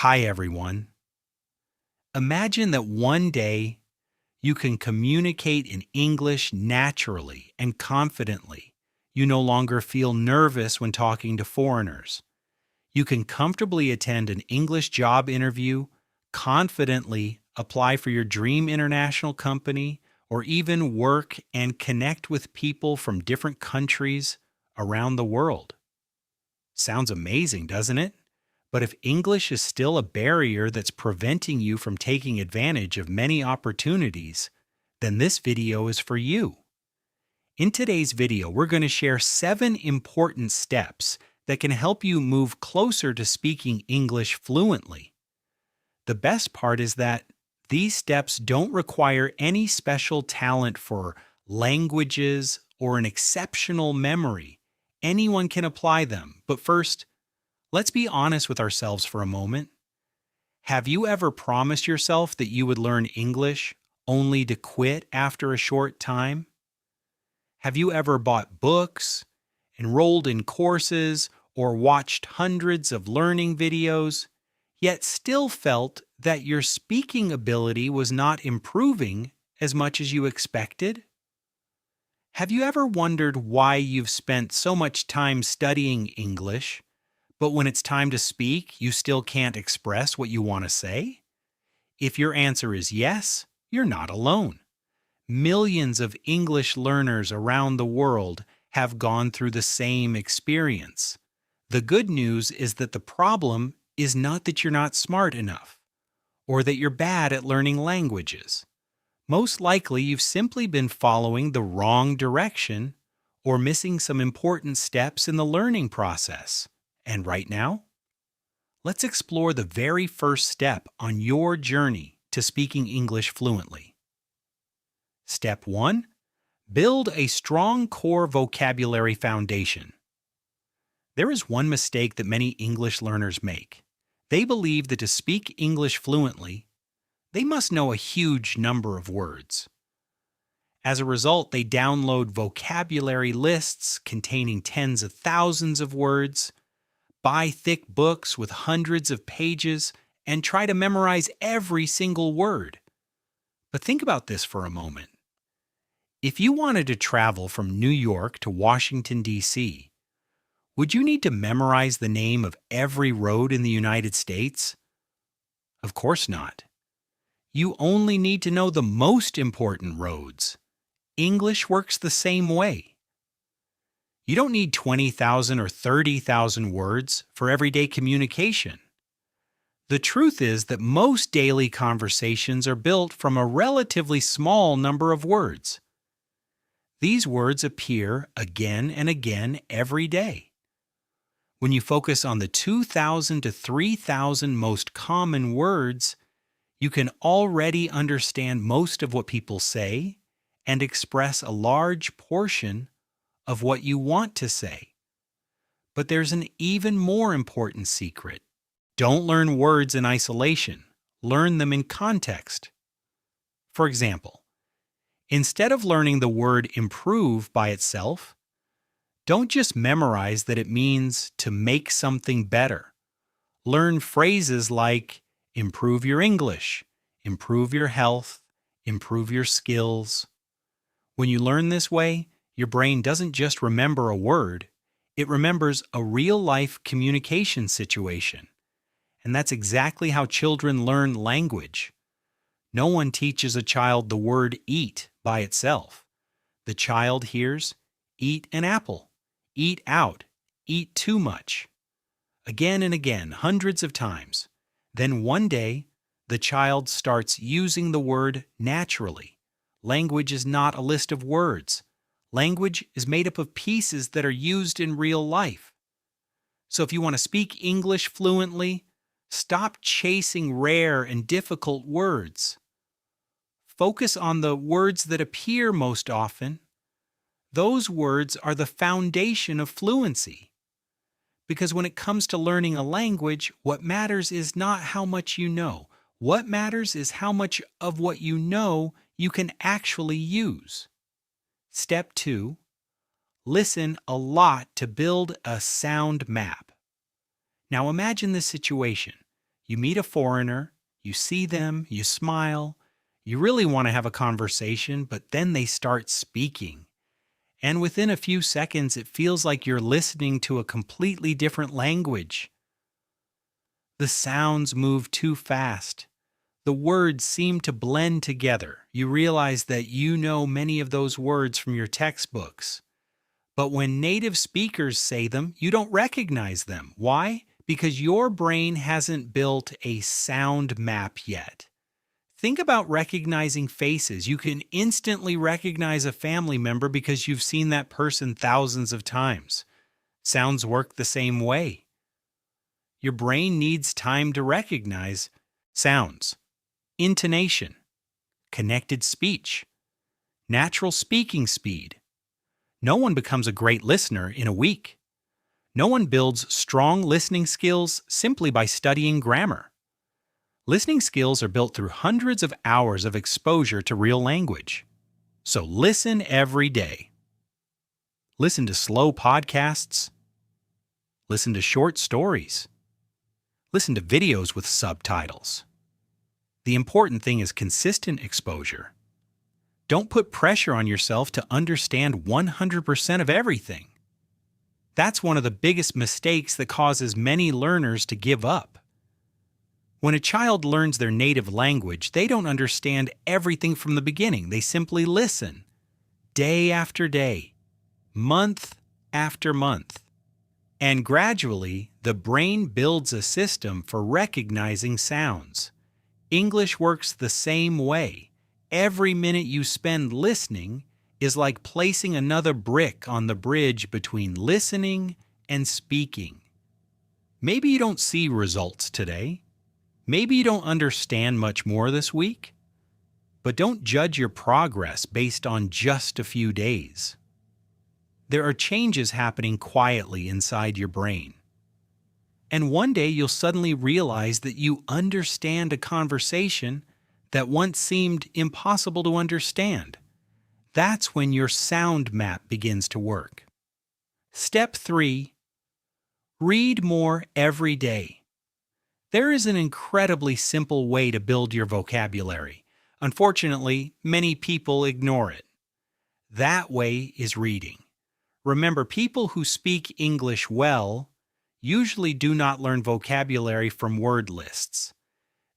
Hi, everyone. Imagine that one day you can communicate in English naturally and confidently. You no longer feel nervous when talking to foreigners. You can comfortably attend an English job interview, confidently apply for your dream international company, or even work and connect with people from different countries around the world. Sounds amazing, doesn't it? But if English is still a barrier that's preventing you from taking advantage of many opportunities, then this video is for you. In today's video, we're going to share 7 important steps that can help you move closer to speaking English fluently. The best part is that these steps don't require any special talent for languages or an exceptional memory. Anyone can apply them. But first, let's be honest with ourselves for a moment. Have you ever promised yourself that you would learn English only to quit after a short time? Have you ever bought books, enrolled in courses, or watched hundreds of learning videos, yet still felt that your speaking ability was not improving as much as you expected? Have you ever wondered why you've spent so much time studying English, but when it's time to speak, you still can't express what you want to say? If your answer is yes, you're not alone. Millions of English learners around the world have gone through the same experience. The good news is that the problem is not that you're not smart enough or that you're bad at learning languages. Most likely, you've simply been following the wrong direction or missing some important steps in the learning process. And right now, let's explore the very first step on your journey to speaking English fluently. Step 1. Build a strong core vocabulary foundation. There is one mistake that many English learners make. They believe that to speak English fluently, they must know a huge number of words. As a result, they download vocabulary lists containing tens of thousands of words, buy thick books with hundreds of pages, and try to memorize every single word. But think about this for a moment. If you wanted to travel from New York to Washington, D.C., would you need to memorize the name of every road in the United States? Of course not. You only need to know the most important roads. English works the same way. You don't need 20,000 or 30,000 words for everyday communication. The truth is that most daily conversations are built from a relatively small number of words. These words appear again and again every day. When you focus on the 2,000 to 3,000 most common words, you can already understand most of what people say and express a large portion of what you want to say. But there's an even more important secret. Don't learn words in isolation. Learn them in context. For example, instead of learning the word improve by itself, don't just memorize that it means to make something better. Learn phrases like improve your English, improve your health, improve your skills. When you learn this way, your brain doesn't just remember a word, it remembers a real-life communication situation. And that's exactly how children learn language. No one teaches a child the word eat by itself. The child hears, eat an apple, eat out, eat too much. Again and again, hundreds of times. Then one day, the child starts using the word naturally. Language is not a list of words. Language is made up of pieces that are used in real life. So if you want to speak English fluently, stop chasing rare and difficult words. Focus on the words that appear most often. Those words are the foundation of fluency. Because when it comes to learning a language, what matters is not how much you know. What matters is how much of what you know you can actually use. Step 2. Listen a lot to build a sound map. Now imagine this situation. You meet a foreigner, you see them, you smile, you really want to have a conversation, but then they start speaking. And within a few seconds, it feels like you're listening to a completely different language. The sounds move too fast. The words seem to blend together. You realize that you know many of those words from your textbooks. But when native speakers say them, you don't recognize them. Why? Because your brain hasn't built a sound map yet. Think about recognizing faces. You can instantly recognize a family member because you've seen that person thousands of times. Sounds work the same way. Your brain needs time to recognize sounds, intonation, connected speech, natural speaking speed. No one becomes a great listener in a week. No one builds strong listening skills simply by studying grammar. Listening skills are built through hundreds of hours of exposure to real language. So listen every day. Listen to slow podcasts. Listen to short stories. Listen to videos with subtitles. The important thing is consistent exposure. Don't put pressure on yourself to understand 100% of everything. That's one of the biggest mistakes that causes many learners to give up. When a child learns their native language, they don't understand everything from the beginning. They simply listen, day after day, month after month. And gradually, the brain builds a system for recognizing sounds. English works the same way. Every minute you spend listening is like placing another brick on the bridge between listening and speaking. Maybe you don't see results today. Maybe you don't understand much more this week. But don't judge your progress based on just a few days. There are changes happening quietly inside your brain. And one day you'll suddenly realize that you understand a conversation that once seemed impossible to understand. That's when your sound map begins to work. Step 3. Read more every day. There is an incredibly simple way to build your vocabulary. Unfortunately, many people ignore it. That way is reading. Remember, people who speak English well usually do not learn vocabulary from word lists.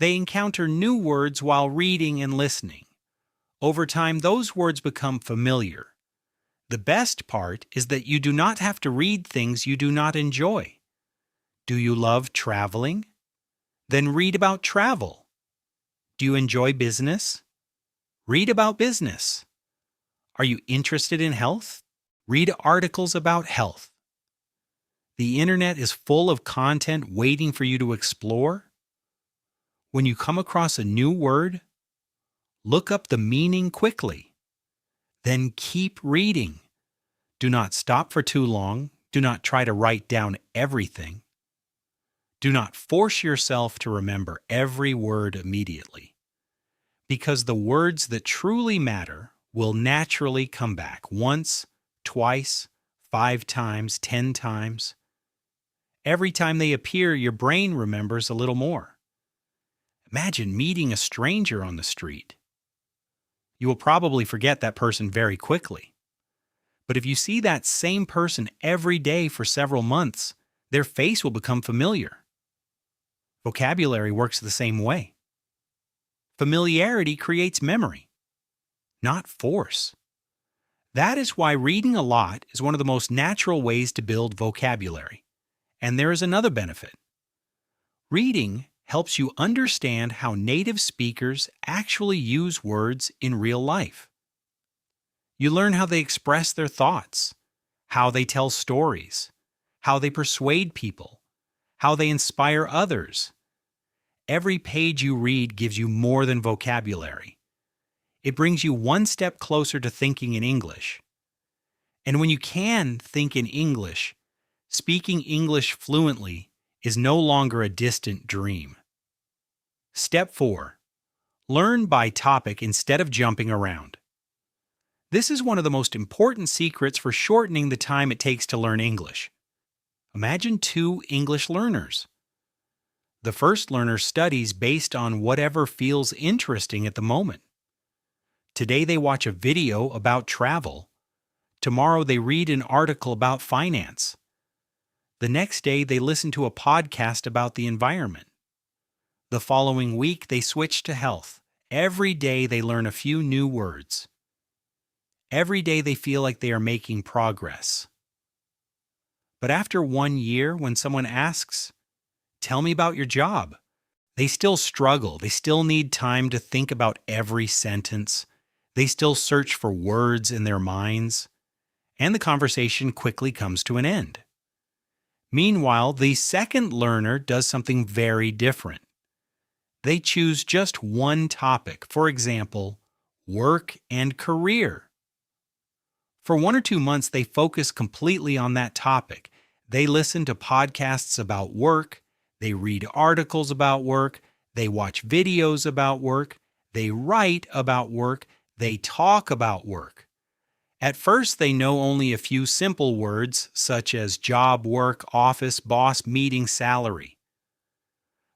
They encounter new words while reading and listening. Over time, those words become familiar. The best part is that you do not have to read things you do not enjoy. Do you love traveling? Then read about travel. Do you enjoy business? Read about business. Are you interested in health? Read articles about health. The internet is full of content waiting for you to explore. When you come across a new word, look up the meaning quickly. Then keep reading. Do not stop for too long. Do not try to write down everything. Do not force yourself to remember every word immediately. Because the words that truly matter will naturally come back once, twice, 5 times, 10 times. Every time they appear, your brain remembers a little more. Imagine meeting a stranger on the street. You will probably forget that person very quickly. But if you see that same person every day for several months, their face will become familiar. Vocabulary works the same way. Familiarity creates memory, not force. That is why reading a lot is one of the most natural ways to build vocabulary. And there is another benefit. Reading helps you understand how native speakers actually use words in real life. You learn how they express their thoughts, how they tell stories, how they persuade people, how they inspire others. Every page you read gives you more than vocabulary. It brings you one step closer to thinking in English. And when you can think in English, speaking English fluently is no longer a distant dream. Step 4. Learn by topic instead of jumping around. This is one of the most important secrets for shortening the time it takes to learn English. Imagine 2 English learners. The first learner studies based on whatever feels interesting at the moment. Today they watch a video about travel. Tomorrow they read an article about finance. The next day they listen to a podcast about the environment. The following week they switch to health. Every day they learn a few new words. Every day they feel like they are making progress. But after 1 year, when someone asks, "Tell me about your job," they still struggle. They still need time to think about every sentence. They still search for words in their minds. And the conversation quickly comes to an end. Meanwhile, the second learner does something very different. They choose just one topic, for example, work and career. For 1 or 2 months, they focus completely on that topic. They listen to podcasts about work, they read articles about work, they watch videos about work, they write about work, they talk about work. At first, they know only a few simple words such as job, work, office, boss, meeting, salary.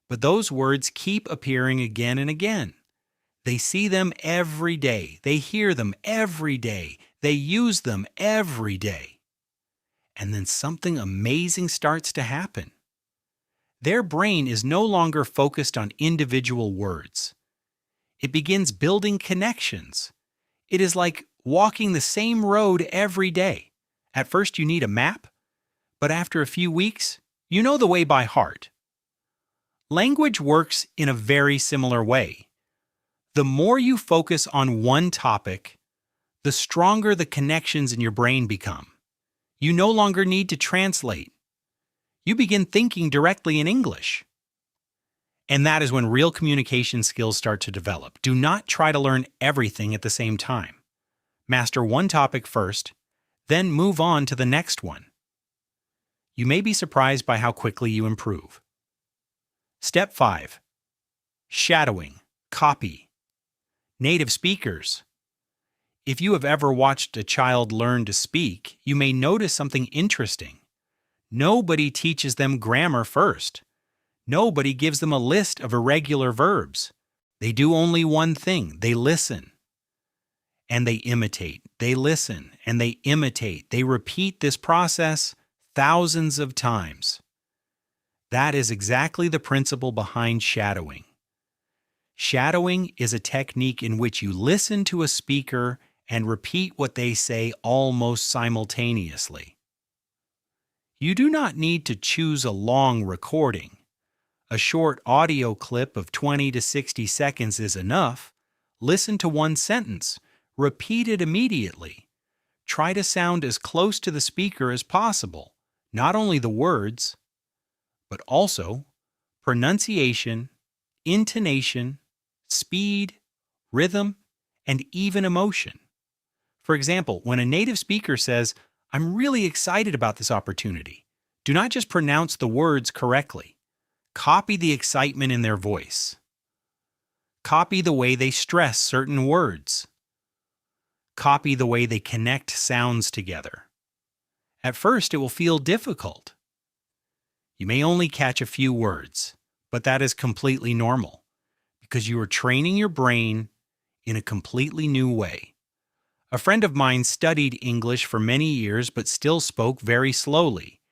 But those words keep appearing again and again. They see them every day. They hear them every day. They use them every day. And then something amazing starts to happen. Their brain is no longer focused on individual words. It begins building connections. It is like walking the same road every day. At first you need a map, but after a few weeks, you know the way by heart. Language works in a very similar way. The more you focus on one topic, the stronger the connections in your brain become. You no longer need to translate. You begin thinking directly in English. And that is when real communication skills start to develop. Do not try to learn everything at the same time. Master one topic first, then move on to the next one. You may be surprised by how quickly you improve. Step 5. Shadowing. Copy. Native speakers. If you have ever watched a child learn to speak, you may notice something interesting. Nobody teaches them grammar first. Nobody gives them a list of irregular verbs. They do only one thing. They listen. And they imitate. They listen and they imitate. They repeat this process thousands of times. That is exactly the principle behind shadowing. Shadowing is a technique in which you listen to a speaker and repeat what they say almost simultaneously. You do not need to choose a long recording. A short audio clip of 20 to 60 seconds is enough. Listen to one sentence. Repeat it immediately. Try to sound as close to the speaker as possible, not only the words, but also pronunciation, intonation, speed, rhythm, and even emotion. For example, when a native speaker says, "I'm really excited about this opportunity," do not just pronounce the words correctly. Copy the excitement in their voice. Copy the way they stress certain words. Copy the way they connect sounds together. At first, it will feel difficult. You may only catch a few words, but that is completely normal because you are training your brain in a completely new way. A friend of mine studied English for many years but still spoke very slowly.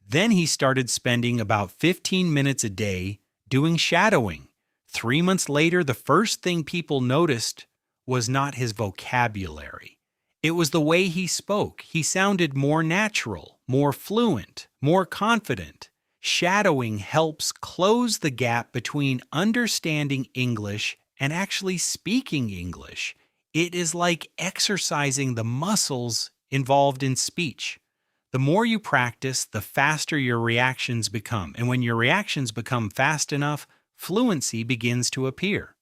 Then he started spending about 15 minutes a day doing shadowing. 3 months later, the first thing people noticed was not his vocabulary. It was the way he spoke. He sounded more natural, more fluent, more confident. Shadowing helps close the gap between understanding English and actually speaking English. It is like exercising the muscles involved in speech. The more you practice, the faster your reactions become. And when your reactions become fast enough, fluency begins to appear.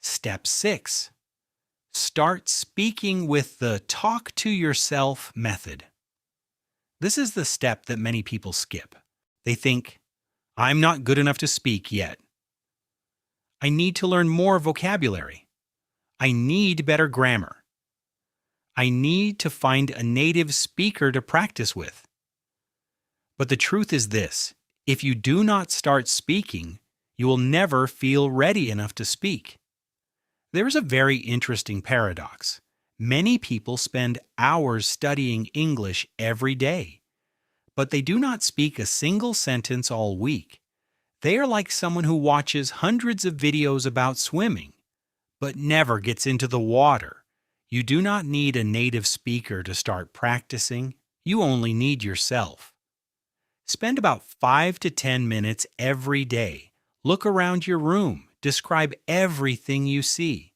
Step 6. Start speaking with the talk to yourself method. This is the step that many people skip. They think, "I'm not good enough to speak yet. I need to learn more vocabulary. I need better grammar. I need to find a native speaker to practice with." But the truth is this: If you do not start speaking, you will never feel ready enough to speak. There is a very interesting paradox. Many people spend hours studying English every day, but they do not speak a single sentence all week. They are like someone who watches hundreds of videos about swimming, but never gets into the water. You do not need a native speaker to start practicing. You only need yourself. Spend about 5 to 10 minutes every day. Look around your room. Describe everything you see.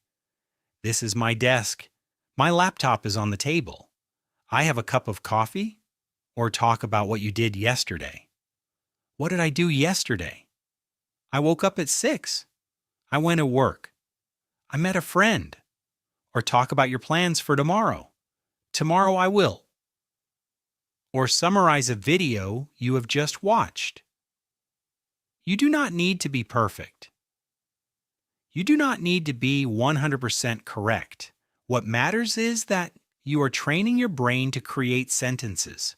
This is my desk. My laptop is on the table. I have a cup of coffee. Or talk about what you did yesterday. What did I do yesterday? I woke up at 6. I went to work. I met a friend. Or talk about your plans for tomorrow. Tomorrow I will. Or summarize a video you have just watched. You do not need to be perfect. You do not need to be 100% correct. What matters is that you are training your brain to create sentences.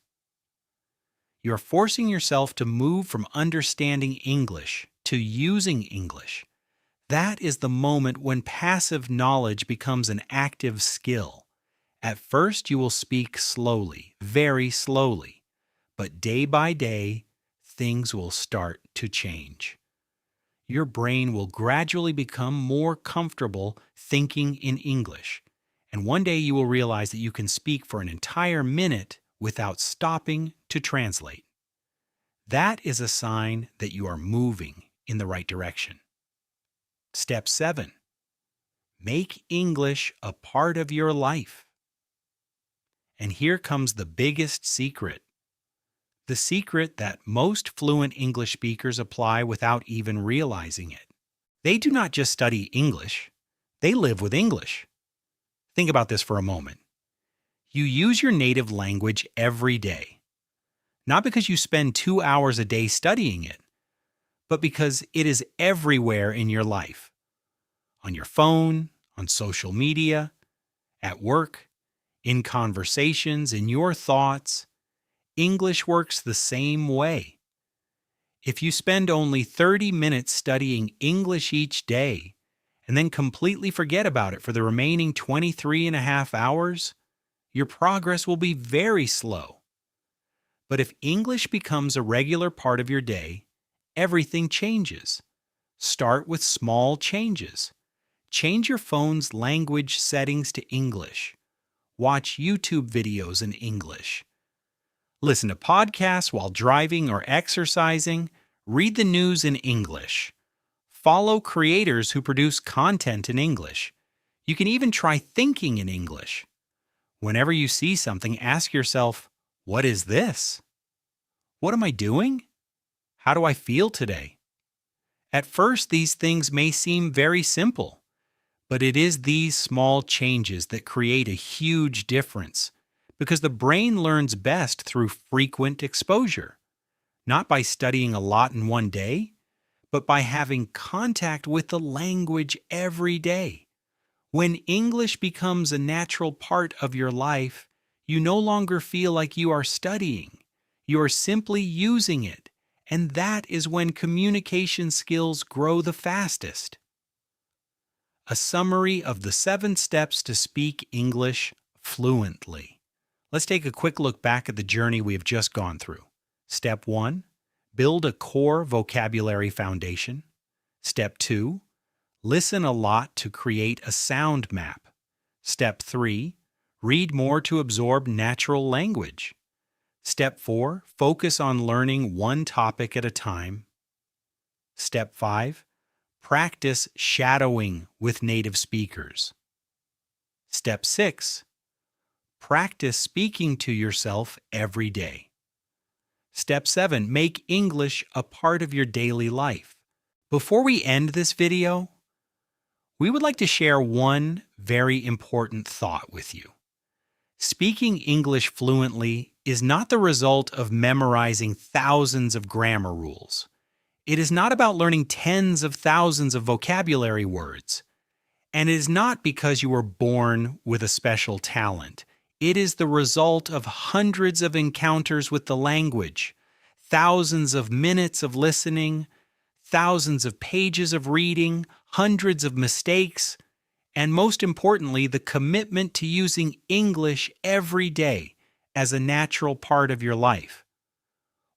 You are forcing yourself to move from understanding English to using English. That is the moment when passive knowledge becomes an active skill. At first, you will speak slowly, very slowly, but day by day, things will start to change. Your brain will gradually become more comfortable thinking in English, and one day you will realize that you can speak for an entire minute without stopping to translate. That is a sign that you are moving in the right direction. Step 7. Make English a part of your life. And here comes the biggest secret. The secret that most fluent English speakers apply without even realizing it. They do not just study English, they live with English. Think about this for a moment. You use your native language every day. Not because you spend 2 hours a day studying it, but because it is everywhere in your life. On your phone, on social media, at work, in conversations, in your thoughts. English works the same way. If you spend only 30 minutes studying English each day and then completely forget about it for the remaining 23 and a half hours, your progress will be very slow. But if English becomes a regular part of your day, everything changes. Start with small changes. Change your phone's language settings to English. Watch YouTube videos in English. Listen to podcasts while driving or exercising. Read the news in English. Follow creators who produce content in English. You can even try thinking in English. Whenever you see something, ask yourself, what is this? What am I doing? How do I feel today? At first, these things may seem very simple, but it is these small changes that create a huge difference because the brain learns best through frequent exposure, not by studying a lot in one day, but by having contact with the language every day. When English becomes a natural part of your life, you no longer feel like you are studying. You are simply using it, and that is when communication skills grow the fastest. A summary of the 7 steps to speak English fluently. Let's take a quick look back at the journey we have just gone through. Step 1, build a core vocabulary foundation. Step 2, listen a lot to create a sound map. Step 3, read more to absorb natural language. Step 4, focus on learning one topic at a time. Step 5, practice shadowing with native speakers. Step 6, practice speaking to yourself every day. Step 7, make English a part of your daily life. Before we end this video, we would like to share one very important thought with you. Speaking English fluently is not the result of memorizing thousands of grammar rules. It is not about learning tens of thousands of vocabulary words. And it is not because you were born with a special talent. It is the result of hundreds of encounters with the language, thousands of minutes of listening, thousands of pages of reading, hundreds of mistakes, and most importantly, the commitment to using English every day as a natural part of your life.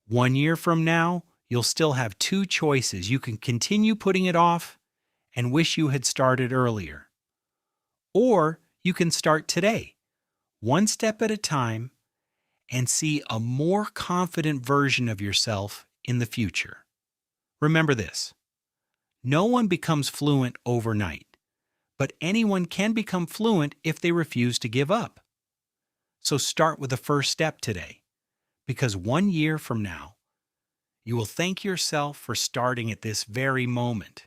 1 year from now, you'll still have two choices. You can continue putting it off and wish you had started earlier. Or you can start today, one step at a time, and see a more confident version of yourself in the future. Remember this: no one becomes fluent overnight, but anyone can become fluent if they refuse to give up. So start with the first step today, because 1 year from now, you will thank yourself for starting at this very moment.